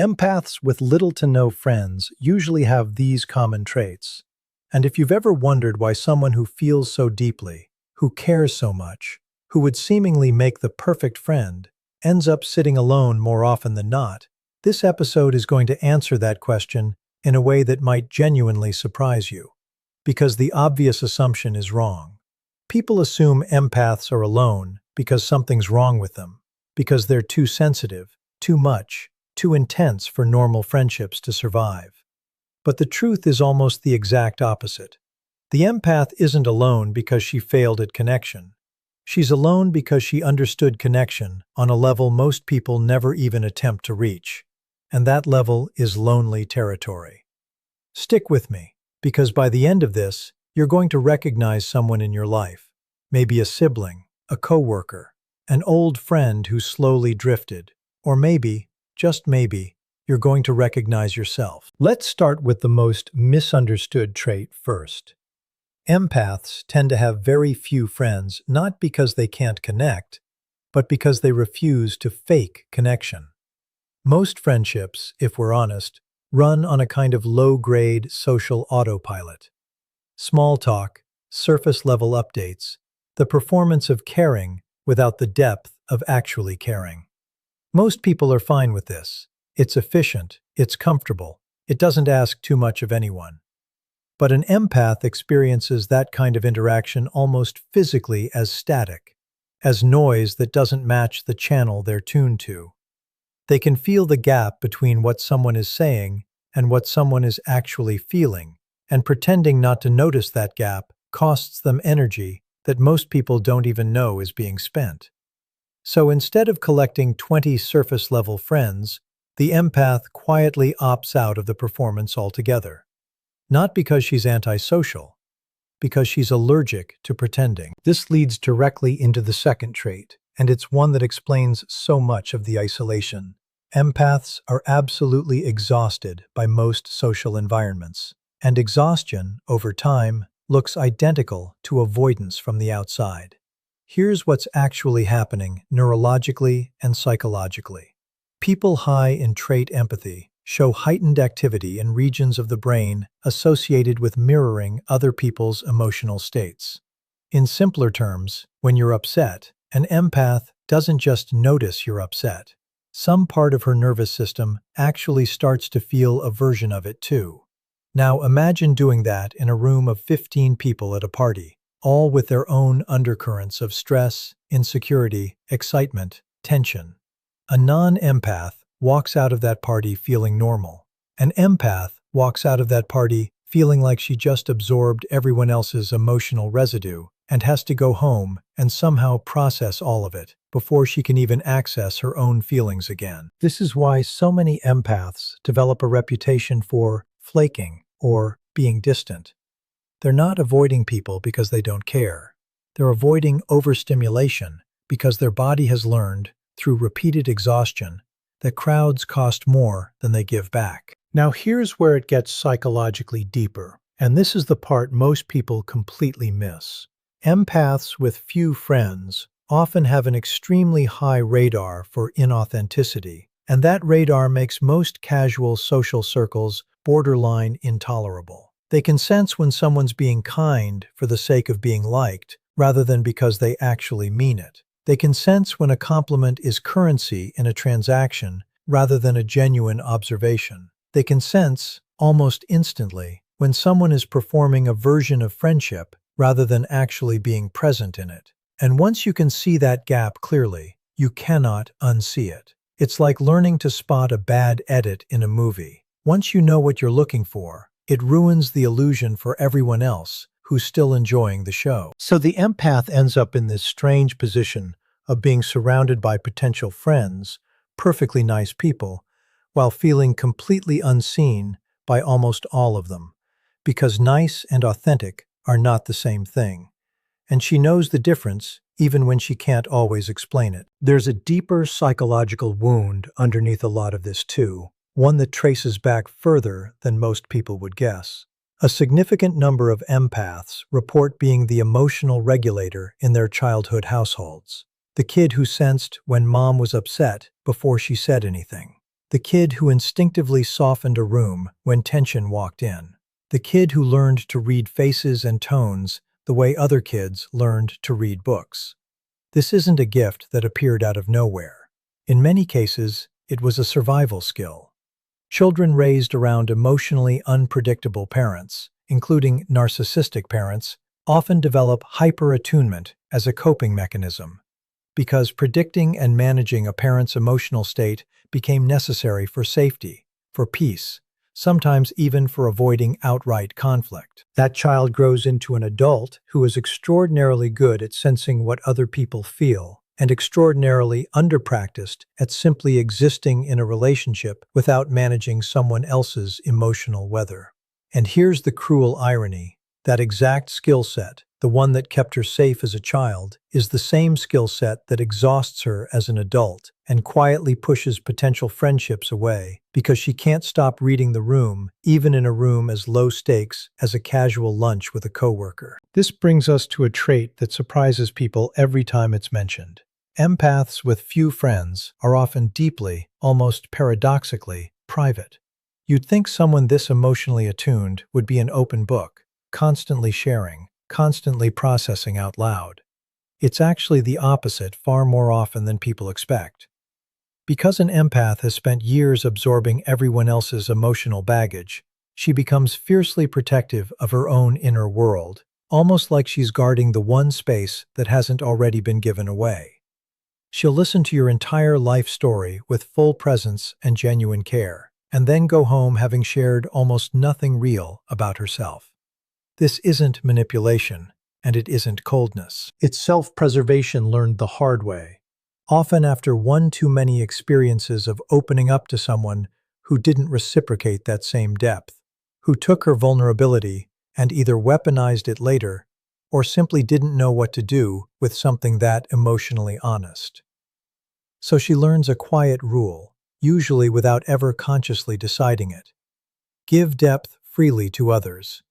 Empaths with little to no friends usually have these common traits. And if you've ever wondered why someone who feels so deeply, who cares so much, who would seemingly make the perfect friend, ends up sitting alone more often than not, this episode is going to answer that question in a way that might genuinely surprise you. Because the obvious assumption is wrong. People assume empaths are alone because something's wrong with them, because they're too sensitive, too much, too intense for normal friendships to survive. But the truth is almost the exact opposite. The empath isn't alone because she failed at connection. She's alone because she understood connection on a level most people never even attempt to reach. And that level is lonely territory. Stick with me, because by the end of this, you're going to recognize someone in your life. Maybe a sibling, a coworker, an old friend who slowly drifted, or maybe, just maybe, you're going to recognize yourself. Let's start with the most misunderstood trait first. Empaths tend to have very few friends, not because they can't connect, but because they refuse to fake connection. Most friendships, if we're honest, run on a kind of low-grade social autopilot. Small talk, surface-level updates, the performance of caring without the depth of actually caring. Most people are fine with this. It's efficient, it's comfortable, it doesn't ask too much of anyone. But an empath experiences that kind of interaction almost physically as static, as noise that doesn't match the channel they're tuned to. They can feel the gap between what someone is saying and what someone is actually feeling, and pretending not to notice that gap costs them energy that most people don't even know is being spent. So instead of collecting 20 surface-level friends, the empath quietly opts out of the performance altogether. Not because she's antisocial, because she's allergic to pretending. This leads directly into the second trait, and it's one that explains so much of the isolation. Empaths are absolutely exhausted by most social environments, and exhaustion, over time, looks identical to avoidance from the outside. Here's what's actually happening neurologically and psychologically. People high in trait empathy show heightened activity in regions of the brain associated with mirroring other people's emotional states. In simpler terms, when you're upset, an empath doesn't just notice you're upset. Some part of her nervous system actually starts to feel a version of it too. Now imagine doing that in a room of 15 people at a party, all with their own undercurrents of stress, insecurity, excitement, tension. A non-empath walks out of that party feeling normal. An empath walks out of that party feeling like she just absorbed everyone else's emotional residue and has to go home and somehow process all of it before she can even access her own feelings again. This is why so many empaths develop a reputation for flaking or being distant. They're not avoiding people because they don't care. They're avoiding overstimulation because their body has learned, through repeated exhaustion, that crowds cost more than they give back. Now here's where it gets psychologically deeper, and this is the part most people completely miss. Empaths with few friends often have an extremely high radar for inauthenticity, and that radar makes most casual social circles borderline intolerable. They can sense when someone's being kind for the sake of being liked, rather than because they actually mean it. They can sense when a compliment is currency in a transaction rather than a genuine observation. They can sense, almost instantly, when someone is performing a version of friendship rather than actually being present in it. And once you can see that gap clearly, you cannot unsee it. It's like learning to spot a bad edit in a movie. Once you know what you're looking for, it ruins the illusion for everyone else who's still enjoying the show. So the empath ends up in this strange position of being surrounded by potential friends, perfectly nice people, while feeling completely unseen by almost all of them, because nice and authentic are not the same thing. And she knows the difference even when she can't always explain it. There's a deeper psychological wound underneath a lot of this too, one that traces back further than most people would guess. A significant number of empaths report being the emotional regulator in their childhood households. The kid who sensed when mom was upset before she said anything. The kid who instinctively softened a room when tension walked in. The kid who learned to read faces and tones the way other kids learned to read books. This isn't a gift that appeared out of nowhere. In many cases, it was a survival skill. Children raised around emotionally unpredictable parents, including narcissistic parents, often develop hyper-attunement as a coping mechanism, because predicting and managing a parent's emotional state became necessary for safety, for peace, sometimes even for avoiding outright conflict. That child grows into an adult who is extraordinarily good at sensing what other people feel and extraordinarily underpracticed at simply existing in a relationship without managing someone else's emotional weather. And here's the cruel irony. That exact skill set, the one that kept her safe as a child, is the same skill set that exhausts her as an adult and quietly pushes potential friendships away because she can't stop reading the room, even in a room as low stakes as a casual lunch with a coworker. This brings us to a trait that surprises people every time it's mentioned. Empaths with few friends are often deeply, almost paradoxically, private. You'd think someone this emotionally attuned would be an open book, constantly sharing, constantly processing out loud. It's actually the opposite far more often than people expect. Because an empath has spent years absorbing everyone else's emotional baggage, she becomes fiercely protective of her own inner world, almost like she's guarding the one space that hasn't already been given away. She'll listen to your entire life story with full presence and genuine care, and then go home having shared almost nothing real about herself. This isn't manipulation, and it isn't coldness. It's self-preservation learned the hard way, often after one too many experiences of opening up to someone who didn't reciprocate that same depth, who took her vulnerability and either weaponized it later or simply didn't know what to do with something that emotionally honest. So she learns a quiet rule, usually without ever consciously deciding it. Give depth freely to others,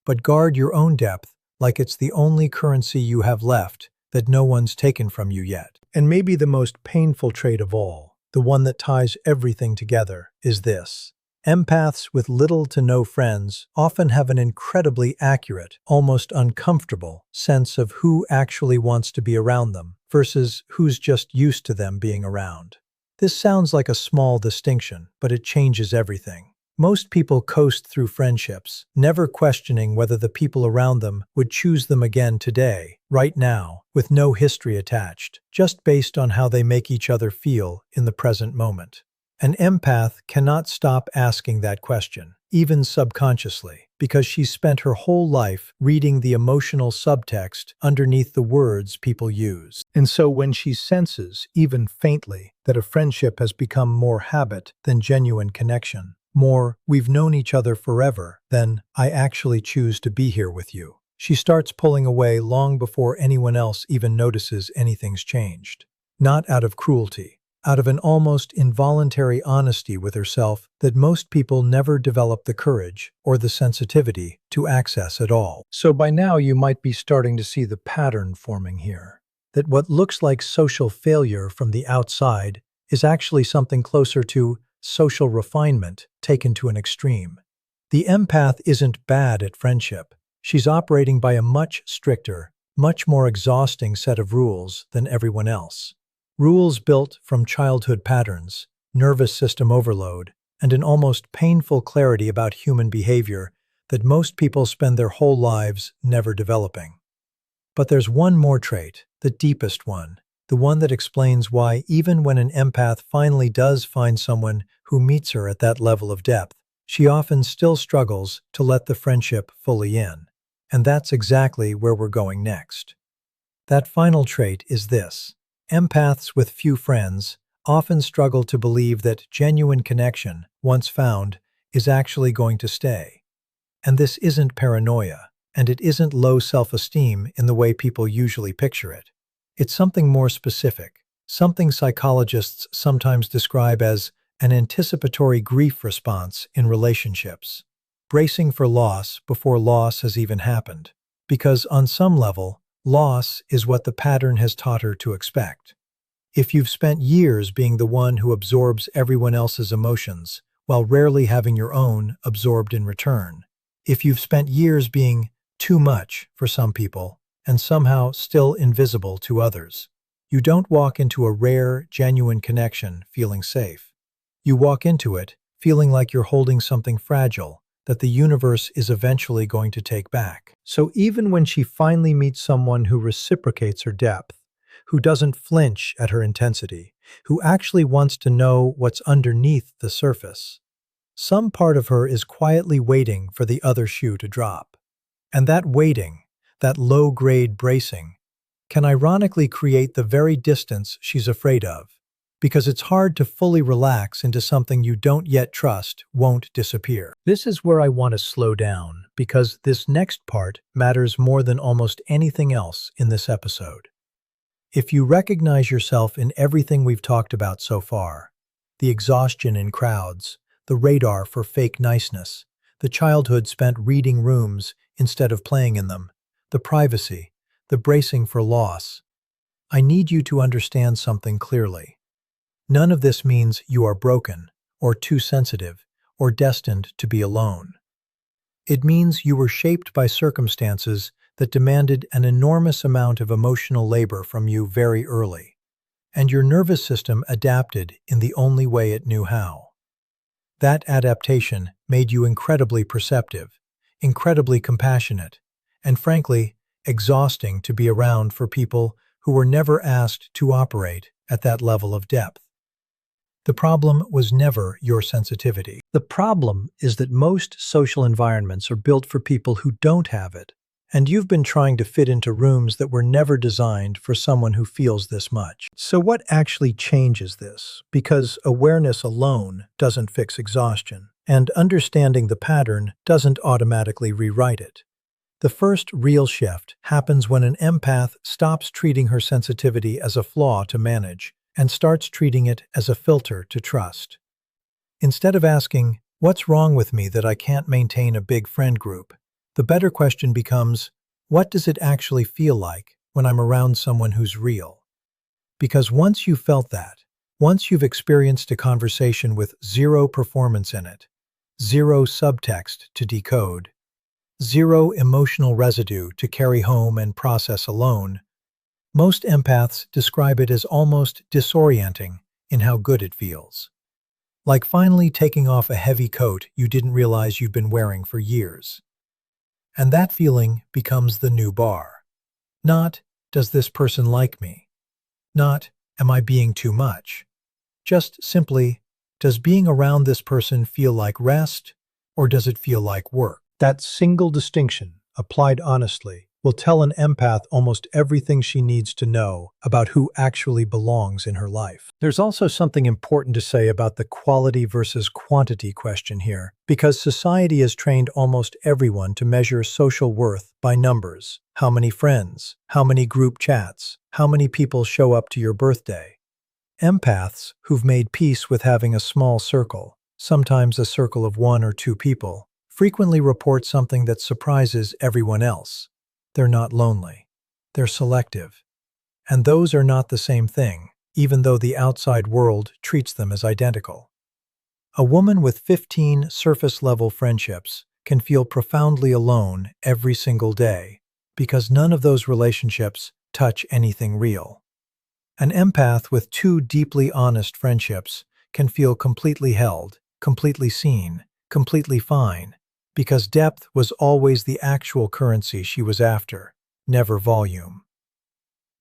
but guard your own depth like it's the only currency you have left that no one's taken from you yet. And maybe the most painful trait of all, the one that ties everything together, is this. Empaths with little to no friends often have an incredibly accurate, almost uncomfortable sense of who actually wants to be around them versus who's just used to them being around. This sounds like a small distinction, but it changes everything. Most people coast through friendships, never questioning whether the people around them would choose them again today, right now, with no history attached, just based on how they make each other feel in the present moment. An empath cannot stop asking that question, even subconsciously, because she's spent her whole life reading the emotional subtext underneath the words people use. And so when she senses, even faintly, that a friendship has become more habit than genuine connection, more, we've known each other forever, than, I actually choose to be here with you, she starts pulling away long before anyone else even notices anything's changed. Not out of cruelty, out of an almost involuntary honesty with herself that most people never develop the courage or the sensitivity to access at all. So by now you might be starting to see the pattern forming here, that what looks like social failure from the outside is actually something closer to social refinement taken to an extreme. The empath isn't bad at friendship. She's operating by a much stricter, much more exhausting set of rules than everyone else. Rules built from childhood patterns, nervous system overload, and an almost painful clarity about human behavior that most people spend their whole lives never developing. But there's one more trait, the deepest one, the one that explains why even when an empath finally does find someone who meets her at that level of depth, she often still struggles to let the friendship fully in. And that's exactly where we're going next. That final trait is this. Empaths with few friends often struggle to believe that genuine connection, once found, is actually going to stay. And this isn't paranoia, and it isn't low self-esteem in the way people usually picture it. It's something more specific, something psychologists sometimes describe as an anticipatory grief response in relationships, bracing for loss before loss has even happened. Because on some level, loss is what the pattern has taught her to expect. If you've spent years being the one who absorbs everyone else's emotions, while rarely having your own absorbed in return. If you've spent years being too much for some people, and somehow still invisible to others. You don't walk into a rare, genuine connection feeling safe. You walk into it feeling like you're holding something fragile that the universe is eventually going to take back. So even when she finally meets someone who reciprocates her depth, who doesn't flinch at her intensity, who actually wants to know what's underneath the surface, some part of her is quietly waiting for the other shoe to drop. And that waiting, that low-grade bracing, can ironically create the very distance she's afraid of, because it's hard to fully relax into something you don't yet trust won't disappear. This is where I want to slow down, because this next part matters more than almost anything else in this episode. If you recognize yourself in everything we've talked about so far, the exhaustion in crowds, the radar for fake niceness, the childhood spent reading rooms instead of playing in them, the privacy, the bracing for loss, I need you to understand something clearly. None of this means you are broken, or too sensitive, or destined to be alone. It means you were shaped by circumstances that demanded an enormous amount of emotional labor from you very early, and your nervous system adapted in the only way it knew how. That adaptation made you incredibly perceptive, incredibly compassionate, and frankly, exhausting to be around for people who were never asked to operate at that level of depth. The problem was never your sensitivity. The problem is that most social environments are built for people who don't have it, and you've been trying to fit into rooms that were never designed for someone who feels this much. So what actually changes this? Because awareness alone doesn't fix exhaustion, and understanding the pattern doesn't automatically rewrite it. The first real shift happens when an empath stops treating her sensitivity as a flaw to manage and starts treating it as a filter to trust. Instead of asking, "What's wrong with me that I can't maintain a big friend group?" the better question becomes, "What does it actually feel like when I'm around someone who's real?" Because once you've felt that, once you've experienced a conversation with zero performance in it, zero subtext to decode, zero emotional residue to carry home and process alone, most empaths describe it as almost disorienting in how good it feels. Like finally taking off a heavy coat you didn't realize you've been wearing for years. And that feeling becomes the new bar. Not, "Does this person like me?" Not, "Am I being too much?" Just simply, "Does being around this person feel like rest, or does it feel like work?" That single distinction, applied honestly, will tell an empath almost everything she needs to know about who actually belongs in her life. There's also something important to say about the quality versus quantity question here, because society has trained almost everyone to measure social worth by numbers. How many friends? How many group chats? How many people show up to your birthday? Empaths who've made peace with having a small circle, sometimes a circle of one or two people, frequently report something that surprises everyone else. They're not lonely. They're selective. And those are not the same thing, even though the outside world treats them as identical. A woman with 15 surface-level friendships can feel profoundly alone every single day, because none of those relationships touch anything real. An empath with 2 deeply honest friendships can feel completely held, completely seen, completely fine, because depth was always the actual currency she was after, never volume.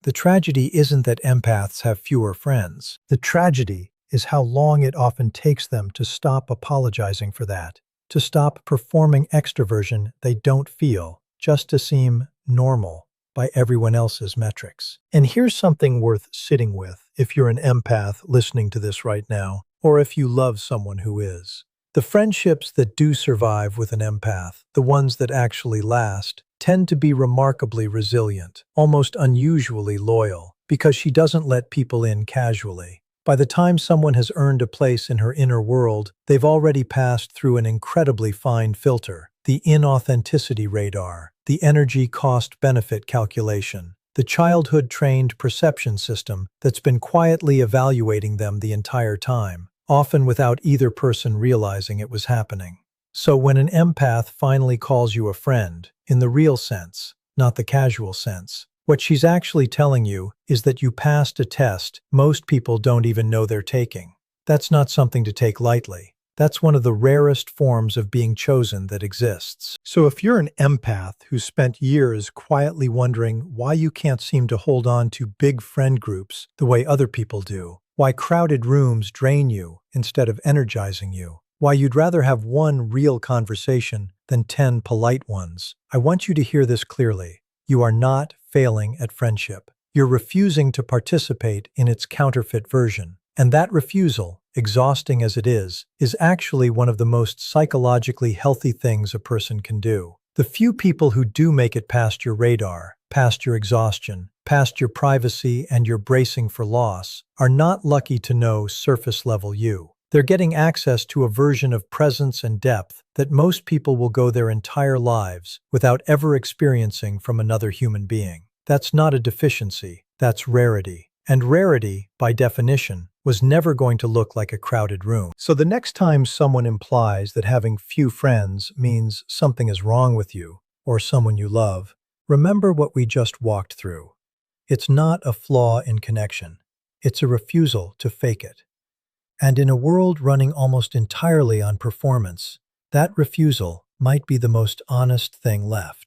The tragedy isn't that empaths have fewer friends. The tragedy is how long it often takes them to stop apologizing for that, to stop performing extroversion they don't feel, just to seem normal by everyone else's metrics. And here's something worth sitting with if you're an empath listening to this right now, or if you love someone who is. The friendships that do survive with an empath, the ones that actually last, tend to be remarkably resilient, almost unusually loyal, because she doesn't let people in casually. By the time someone has earned a place in her inner world, they've already passed through an incredibly fine filter, the inauthenticity radar, the energy cost-benefit calculation, the childhood-trained perception system that's been quietly evaluating them the entire time, often without either person realizing it was happening. So when an empath finally calls you a friend, in the real sense, not the casual sense, what she's actually telling you is that you passed a test most people don't even know they're taking. That's not something to take lightly. That's one of the rarest forms of being chosen that exists. So if you're an empath who spent years quietly wondering why you can't seem to hold on to big friend groups the way other people do, why crowded rooms drain you instead of energizing you, why you'd rather have one real conversation than 10 polite ones, I want you to hear this clearly. You are not failing at friendship. You're refusing to participate in its counterfeit version. And that refusal, exhausting as it is actually one of the most psychologically healthy things a person can do. The few people who do make it past your radar, past your exhaustion, past your privacy and your bracing for loss, are not lucky to know surface-level you. They're getting access to a version of presence and depth that most people will go their entire lives without ever experiencing from another human being. That's not a deficiency, that's rarity. And rarity, by definition, was never going to look like a crowded room. So the next time someone implies that having few friends means something is wrong with you or someone you love, remember what we just walked through. It's not a flaw in connection. It's a refusal to fake it. And in a world running almost entirely on performance, that refusal might be the most honest thing left.